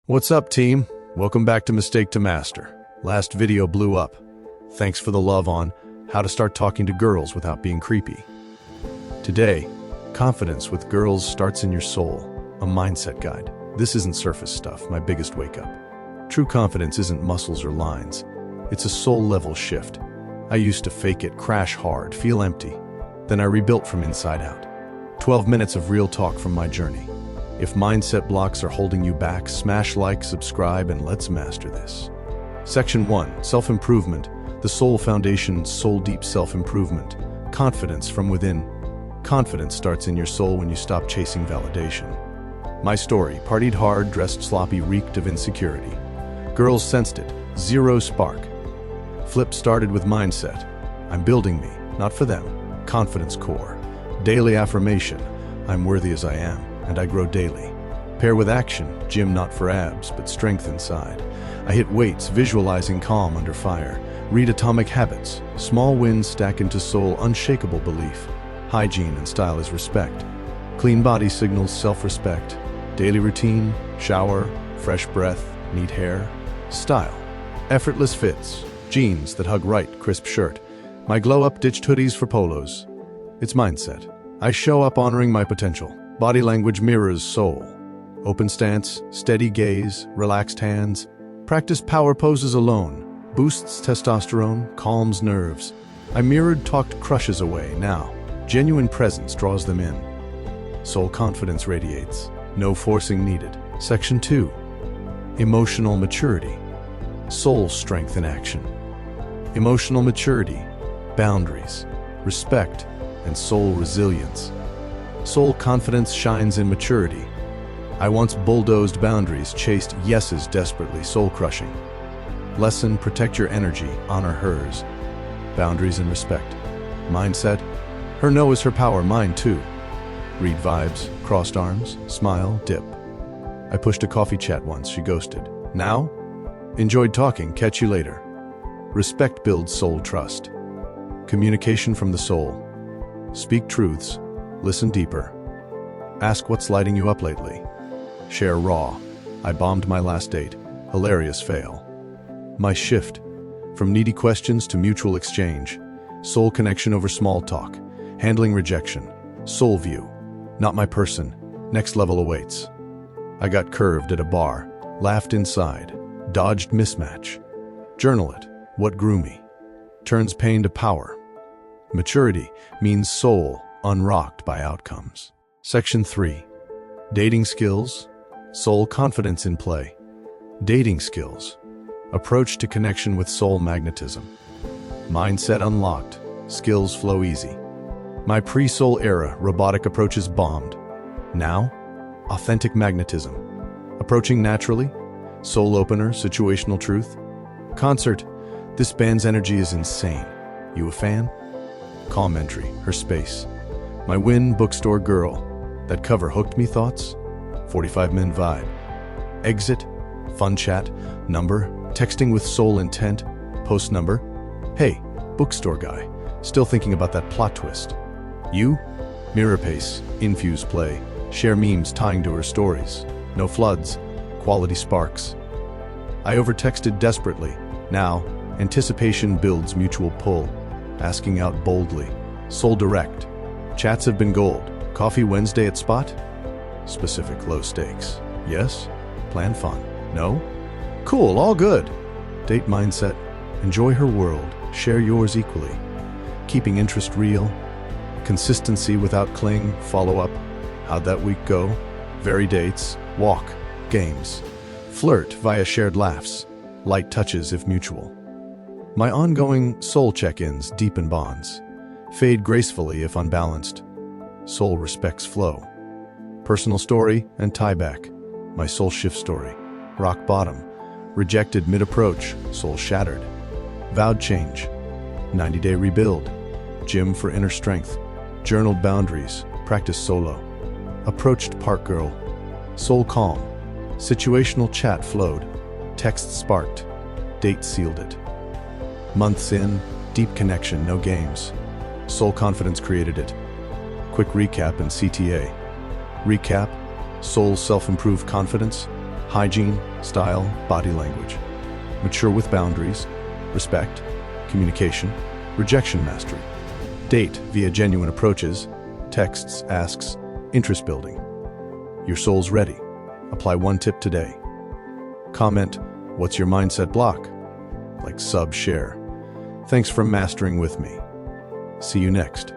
What's up, team? Welcome back to Mistake to Master. Last video blew up. Thanks for the love on how to start talking to girls without being creepy. Today, confidence with girls starts in your soul, a mindset guide. This isn't surface stuff, my biggest wake up. True confidence isn't muscles or lines. It's a soul-level shift. I used to fake it, crash hard, feel empty. Then I rebuilt from inside out. 12 minutes of real talk from my journey. If mindset blocks are holding you back, smash like, subscribe, and let's master this. Section 1, Self-Improvement, the Soul Foundation, Soul Deep Self-Improvement, Confidence from Within. Confidence starts in your soul when you stop chasing validation. My story, partied hard, dressed sloppy, reeked of insecurity. Girls sensed it, zero spark. Flip started with mindset. I'm building me, not for them. Confidence core. Daily affirmation, I'm worthy as I am, and I grow daily. Pair with action, gym not for abs, but strength inside. I hit weights, visualizing calm under fire. Read Atomic Habits, small wins stack into soul, unshakable belief. Hygiene and style is respect. Clean body signals self-respect. Daily routine, shower, fresh breath, neat hair. Style, effortless fits, jeans that hug right, crisp shirt. My glow-up ditched hoodies for polos. It's mindset. I show up honoring my potential. Body language mirrors soul. Open stance, steady gaze, relaxed hands. Practice power poses alone. Boosts testosterone, calms nerves. I mirrored talked crushes away. Now, genuine presence draws them in. Soul confidence radiates. No forcing needed. Section 2. Emotional maturity. Soul strength in action. Emotional maturity, boundaries, respect, and soul resilience. Soul confidence shines in maturity. I once bulldozed boundaries, chased yeses desperately, soul-crushing. Lesson, protect your energy, honor hers. Boundaries and respect. Mindset, her no is her power, mine too. Read vibes, crossed arms, smile, dip. I pushed a coffee chat once, she ghosted. Now? Enjoyed talking, catch you later. Respect builds soul trust. Communication from the soul. Speak truths. Listen deeper. Ask what's lighting you up lately. Share raw. I bombed my last date. Hilarious fail. My shift. From needy questions to mutual exchange. Soul connection over small talk. Handling rejection. Soul view. Not my person. Next level awaits. I got curved at a bar. Laughed inside. Dodged mismatch. Journal it. What grew me. Turns pain to power. Maturity means soul unrocked by outcomes. Section 3. Dating skills, soul confidence in play. Dating skills, approach to connection with soul magnetism. Mindset unlocked, skills flow easy. My pre-soul era, robotic approaches bombed. Now, authentic magnetism. Approaching naturally, soul opener, situational truth. Concert, this band's energy is insane. You a fan? Calm entry, her space. My win, bookstore girl. That cover hooked me, thoughts? 45-min vibe. Exit, fun chat, number, texting with soul intent, post number. Hey, bookstore guy, still thinking about that plot twist. You? Mirror pace, infuse play, share memes tying to her stories. No floods, quality sparks. I overtexted desperately. Now, anticipation builds mutual pull. Asking out boldly. Soul direct. Chats have been gold. Coffee Wednesday at spot? Specific low stakes. Yes? Plan fun. No? Cool, all good. Date mindset. Enjoy her world. Share yours equally. Keeping interest real. Consistency without cling. Follow up. How'd that week go? Vary dates. Walk. Games. Flirt via shared laughs. Light touches if mutual. My ongoing soul check-ins deepen bonds. Fade gracefully if unbalanced. Soul respects flow. Personal story and tie back. My soul shift story. Rock bottom. Rejected mid-approach. Soul shattered. Vowed change. 90-day rebuild. Gym for inner strength. Journaled boundaries. Practice solo. Approached park girl. Soul calm. Situational chat flowed. Text sparked. Date sealed it. Months in, deep connection, no games. Soul confidence created it. Quick recap and CTA. Recap, soul self-improved confidence. Hygiene, style, body language. Mature with boundaries, respect, communication, rejection mastery. Date via genuine approaches, texts, asks, interest building. Your soul's ready. Apply one tip today. Comment, what's your mindset block? Like, sub, share. Thanks for mastering with me. See you next.